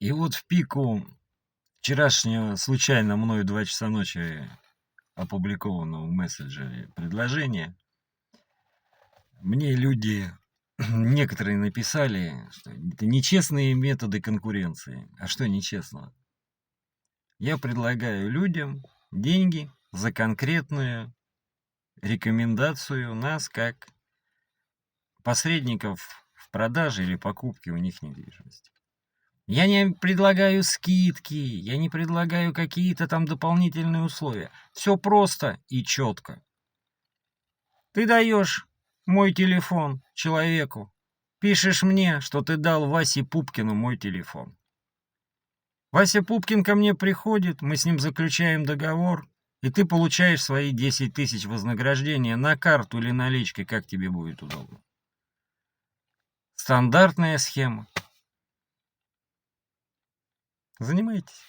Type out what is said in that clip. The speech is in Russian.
И вот в пику вчерашнего случайно мною 2 часа ночи опубликованного в мессенджере предложения мне люди некоторые написали, что это нечестные методы конкуренции. А что нечестного? Я предлагаю людям деньги за конкретную рекомендацию нас как посредников в продаже или покупке у них недвижимости. Я не предлагаю скидки, я не предлагаю какие-то там дополнительные условия. Все просто и четко. Ты даешь мой телефон человеку, пишешь мне, что ты дал Васе Пупкину мой телефон. Вася Пупкин ко мне приходит, мы с ним заключаем договор, и ты получаешь свои 10 тысяч вознаграждения на карту или наличкой, как тебе будет удобно. Стандартная схема. Занимайтесь.